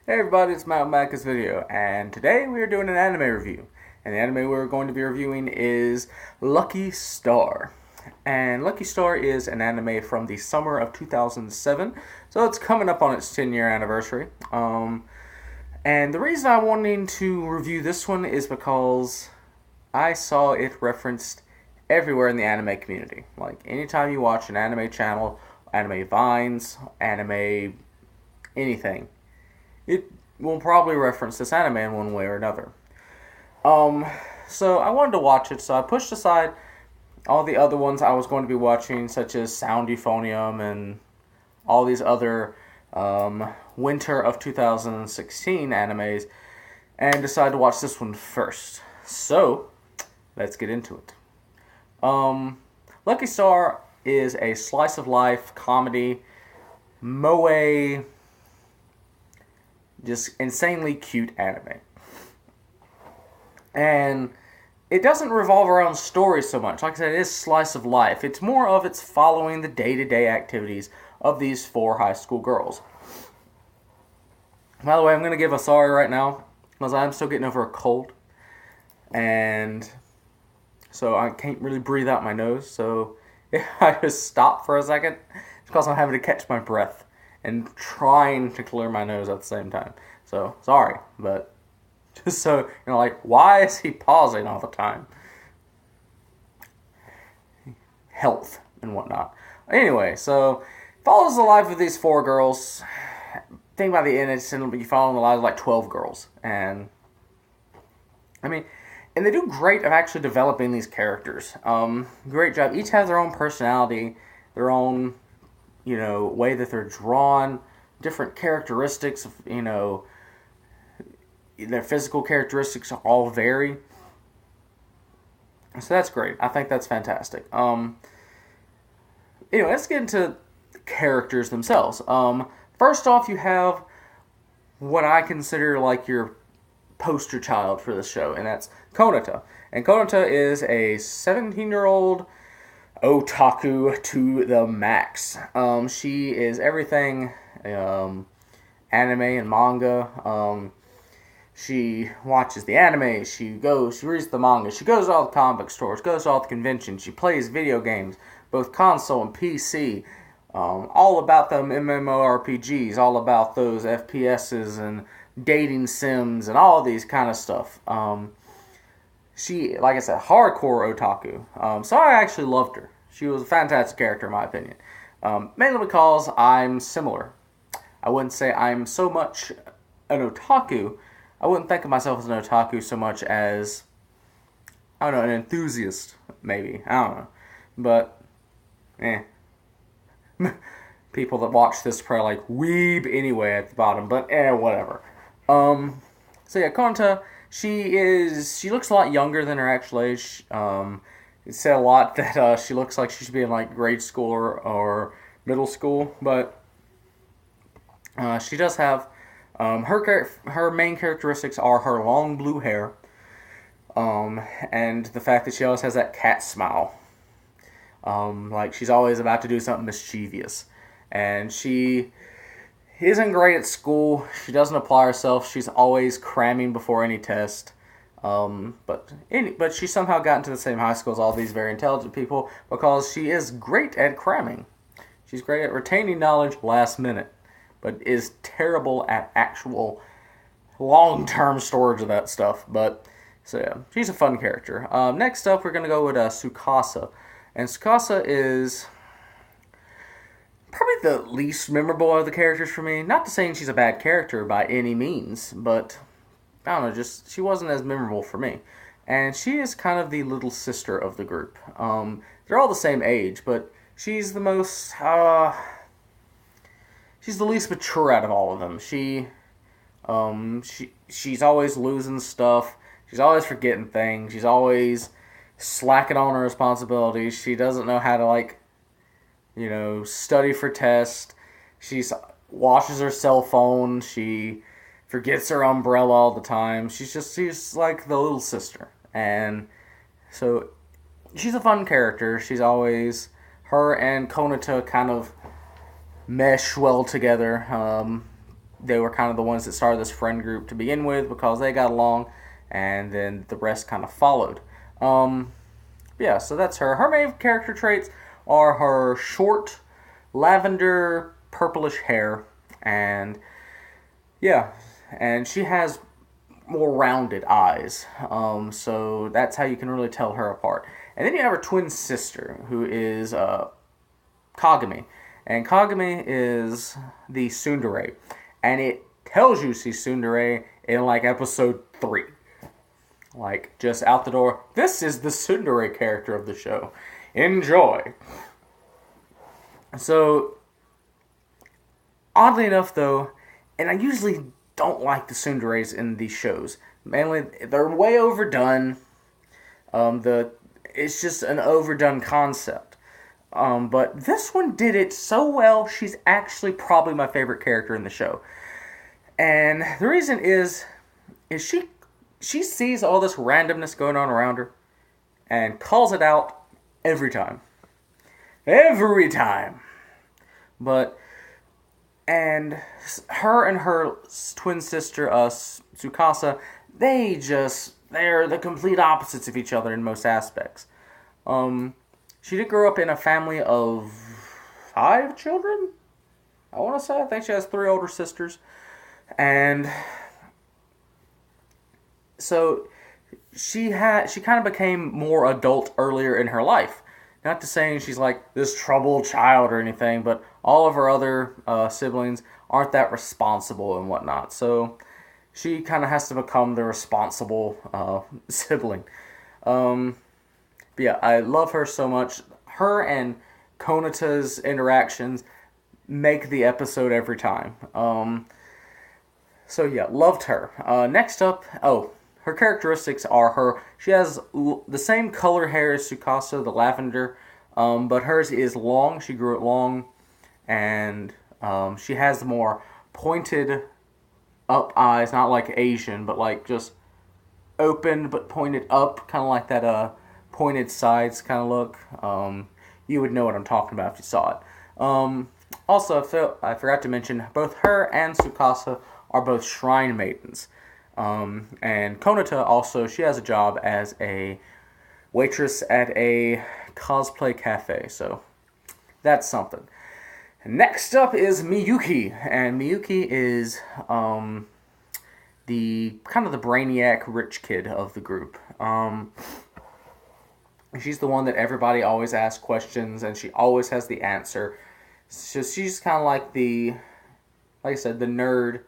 Hey everybody, it's Matt Macca's video, and today we are doing an anime review. And the anime we're going to be reviewing is Lucky Star. And Lucky Star is an anime from the summer of 2007, so it's coming up on its 10-year anniversary. And the reason I wanted to review this one is because I saw it referenced everywhere in the anime community. Like, anytime you watch an anime channel, anime vines, anime anything, it will probably reference this anime in one way or another. So I wanted to watch it, so I pushed aside all the other ones I was going to be watching, such as Sound Euphonium and all these other winter of 2016 animes, and decided to watch this one first. So, let's get into it. Lucky Star is a slice of life comedy, moe, just insanely cute anime. And it doesn't revolve around stories so much. Like I said, it is slice of life. It's more of it's following the day-to-day activities of these four high school girls. By the way, I'm going to give a sorry right now because I'm still getting over a cold. And so I can't really breathe out my nose. So if I just stop for a second, it's because I'm having to catch my breath and trying to clear my nose at the same time. So, sorry, but just so, like, why is he pausing all the time? Health and whatnot. Anyway, so, follows the life of these four girls. I think by the end, it's going to be following the lives of like 12 girls. And, I mean, and they do great at actually developing these characters. Great job. Each has their own personality, their own way that they're drawn, different characteristics, their physical characteristics all vary. So that's great. I think that's fantastic. Let's get into the characters themselves. First off, you have what I consider like your poster child for this show, and that's Konata. And Konata is a 17-year-old otaku to the max. She is everything anime and manga. She watches the anime, she reads the manga, she goes to all the comic book stores, goes to all the conventions, she plays video games, both console and PC, all about them MMORPGs, all about those FPSs and dating sims and all these kind of stuff. She, like I said, hardcore otaku. So I actually loved her. She was a fantastic character in my opinion. Mainly because I'm similar. I wouldn't say I'm so much an otaku. I wouldn't think of myself as an otaku so much as, I don't know, an enthusiast, maybe. I don't know. But, people that watch this probably like weeb anyway at the bottom, but whatever. So yeah, Konta, she looks a lot younger than her actual age. It said a lot that she looks like she should be in like grade school or middle school, but she does have her main characteristics are her long blue hair, and the fact that she always has that cat smile. Like she's always about to do something mischievous, and she isn't great at school. She doesn't apply herself. She's always cramming before any test. But she somehow got into the same high school as all these very intelligent people because she is great at cramming. She's great at retaining knowledge last minute, but is terrible at actual long-term storage of that stuff. But so yeah, she's a fun character. Next up, we're gonna go with Tsukasa, and Tsukasa is probably the least memorable of the characters for me. Not to saying she's a bad character by any means, but I don't know, just she wasn't as memorable for me. And she is kind of the little sister of the group. They're all the same age, but she's the most, she's the least mature out of all of them. She's always losing stuff. She's always forgetting things. She's always slacking on her responsibilities. She doesn't know how to study for tests. She washes her cell phone. She forgets her umbrella all the time. She's like the little sister. And so she's a fun character. She's always, her and Konata kind of mesh well together. they were kind of the ones that started this friend group to begin with because they got along, and then the rest kind of followed. Yeah, so that's her. Her main character traits are her short, lavender, purplish hair, and yeah, and she has more rounded eyes. So that's how you can really tell her apart. And then you have her twin sister, who is Kagami. And Kagami is the tsundere. And it tells you she's tsundere in like episode 3. Like, just out the door. This is the tsundere character of the show. Enjoy. So, oddly enough, though, and I usually don't like the tsunderes in these shows. Mainly, they're way overdone. It's just an overdone concept. But this one did it so well, she's actually probably my favorite character in the show. And the reason is she sees all this randomness going on around her and calls it out every time. Every time. And her twin sister, Tsukasa, they're the complete opposites of each other in most aspects. She did grow up in a family of 5 children, I want to say. I think she has 3 older sisters. And so she kind of became more adult earlier in her life. Not to saying she's like this troubled child or anything, but all of her other siblings aren't that responsible and whatnot. So she kind of has to become the responsible sibling. But yeah, I love her so much. Her and Konata's interactions make the episode every time. So yeah, loved her. Next up, her characteristics are she has the same color hair as Tsukasa, the lavender, but hers is long. She grew it long, and she has more pointed up eyes, not like Asian, but like just open but pointed up, kind of like that pointed sides kind of look. You would know what I'm talking about if you saw it. Also, I forgot to mention, both her and Tsukasa are both shrine maidens. And Konata also, she has a job as a waitress at a cosplay cafe, so that's something. Next up is Miyuki, and Miyuki is the kind of the brainiac rich kid of the group. She's the one that everybody always asks questions, and she always has the answer. So she's kind of like like I said, the nerd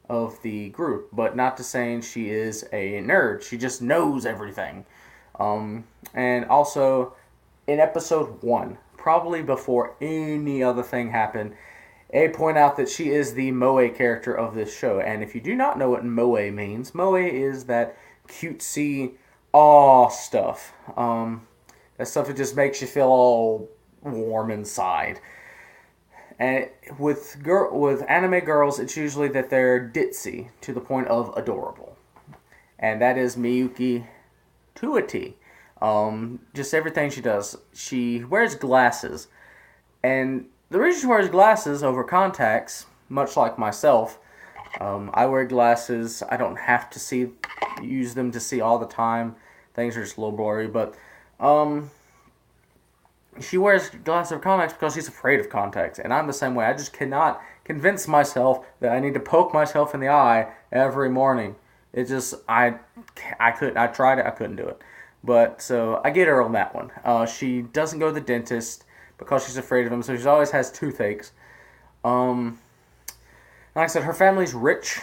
of the group, but not to saying she is a nerd. She just knows everything. And also, in episode 1, probably before any other thing happened, they point out that she is the moe character of this show. And if you do not know what moe means, moe is that cutesy awe stuff. That stuff that just makes you feel all warm inside. And with anime girls, it's usually that they're ditzy to the point of adorable. And that is Miyuki to a T. Just everything she does. She wears glasses. And the reason she wears glasses over contacts, much like myself, I wear glasses. I don't have to use them to see all the time. Things are just a little blurry, but she wears glasses or contacts because she's afraid of contacts, and I'm the same way. I just cannot convince myself that I need to poke myself in the eye every morning. It just, I couldn't. I tried it, I couldn't do it. But, so, I get her on that one. She doesn't go to the dentist because she's afraid of him, so she always has toothaches. Like I said, her family's rich,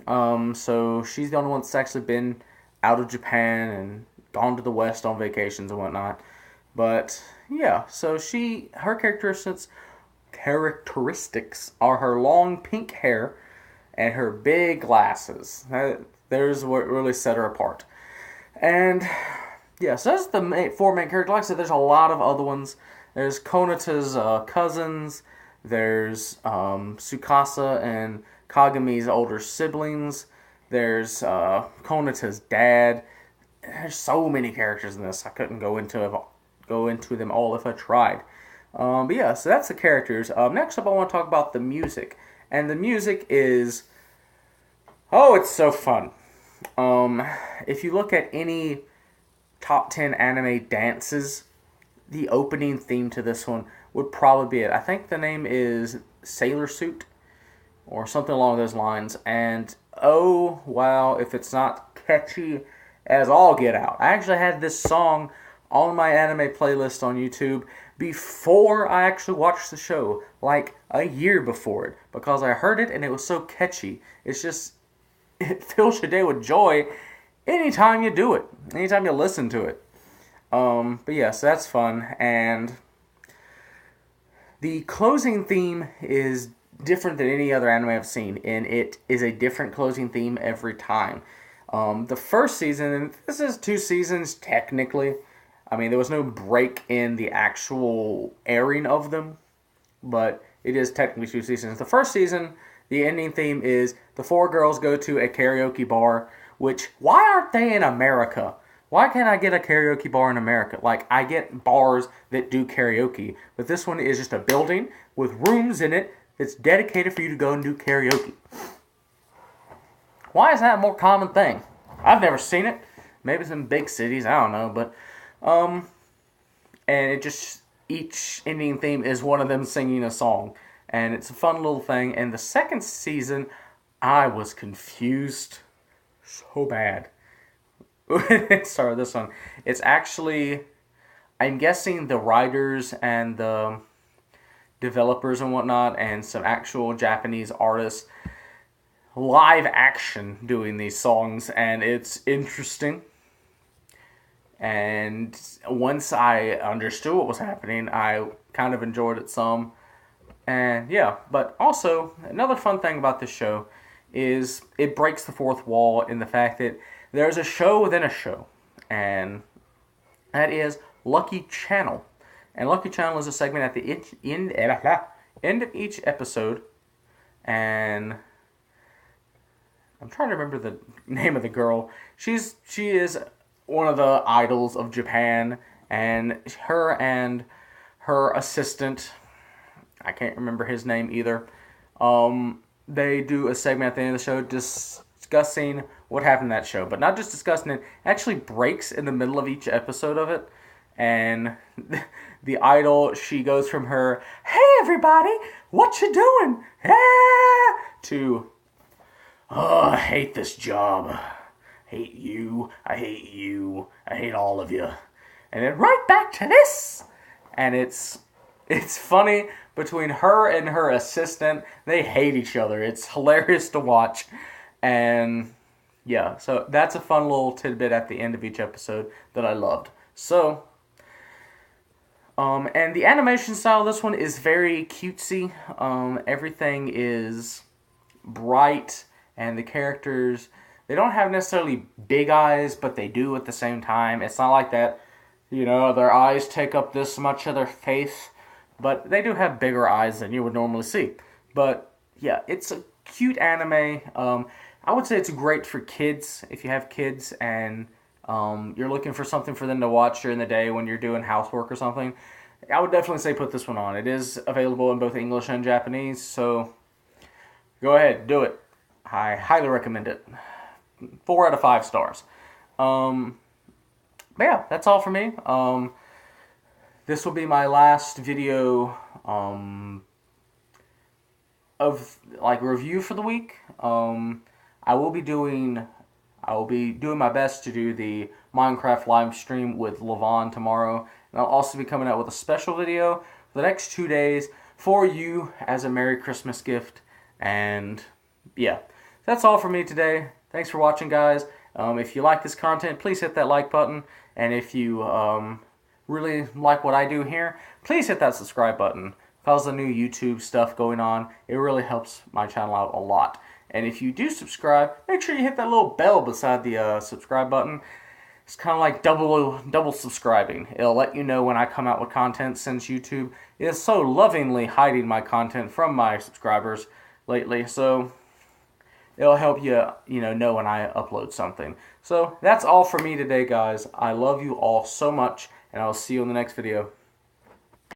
so she's the only one that's actually been out of Japan and gone to the West on vacations and whatnot. But yeah, so her characteristics are her long pink hair and her big glasses. There's what really set her apart. And yeah, so that's the 4 main characters. Like I said, there's a lot of other ones. There's Konata's cousins. There's Tsukasa and Kagami's older siblings. There's Konata's dad. There's so many characters in this. I couldn't go into them all if I tried. But yeah, so that's the characters. Next up, I want to talk about the music. And the music is, oh, it's so fun. If you look at any top 10 anime dances, the opening theme to this one would probably be it. I think the name is Sailor Suit or something along those lines. And oh, wow, if it's not catchy as all get out. I actually had this song on my anime playlist on YouTube before I actually watched the show, like a year before it, because I heard it and it was so catchy. It's just, it fills your day with joy anytime you do it, anytime you listen to it. But yeah, so that's fun. And the closing theme is different than any other anime I've seen, and it is a different closing theme every time. The first season, and this is 2 seasons technically. I mean, there was no break in the actual airing of them, but it is technically 2 seasons. The first season, the ending theme is the 4 girls go to a karaoke bar, which, why aren't they in America? Why can't I get a karaoke bar in America? Like, I get bars that do karaoke, but this one is just a building with rooms in it that's dedicated for you to go and do karaoke. Why is that a more common thing? I've never seen it. Maybe it's in big cities, I don't know, but, and it just, each ending theme is one of them singing a song, and it's a fun little thing. And the second season, I was confused so bad. Sorry, this one. It's actually, I'm guessing the writers and the developers and whatnot, and some actual Japanese artists, live action doing these songs, and it's interesting. And once I understood what was happening, I kind of enjoyed it some. And yeah, but also, another fun thing about this show is it breaks the fourth wall in the fact that there's a show within a show, and that is Lucky Channel. And Lucky Channel is a segment at the end of each episode, and I'm trying to remember the name of the girl. She is one of the idols of Japan, and her assistant, I can't remember his name either. They do a segment at the end of the show discussing what happened in that show, but not just discussing it. Actually breaks in the middle of each episode of it, and the idol, she goes from her, "Hey everybody, what you doing?" to, "Oh, I hate this job. Hate you. I hate you. I hate all of you." And then right back to this. And it's funny between her and her assistant. They hate each other. It's hilarious to watch. And yeah, so that's a fun little tidbit at the end of each episode that I loved. So, and the animation style of this one is very cutesy. Everything is bright, and the characters, they don't have necessarily big eyes, but they do at the same time. It's not like that, their eyes take up this much of their face, but they do have bigger eyes than you would normally see. But yeah, it's a cute anime. I would say it's great for kids if you have kids and you're looking for something for them to watch during the day when you're doing housework or something. I would definitely say put this one on. It is available in both English and Japanese, so go ahead, do it. I highly recommend it. 4 out of 5 stars. But yeah, that's all for me. This will be my last video of review for the week. I will be doing my best to do the Minecraft live stream with Levon tomorrow, and I'll also be coming out with a special video for the next 2 days for you as a Merry Christmas gift. And yeah, that's all for me today. Thanks for watching, guys. If you like this content, please hit that like button, and if you really like what I do here, please hit that subscribe button. Because the new YouTube stuff going on, it really helps my channel out a lot. And if you do subscribe, make sure you hit that little bell beside the subscribe button. It's kind of like double subscribing. It'll let you know when I come out with content, since YouTube is so lovingly hiding my content from my subscribers lately. So it'll help you, know when I upload something. So that's all for me today, guys. I love you all so much, and I'll see you in the next video.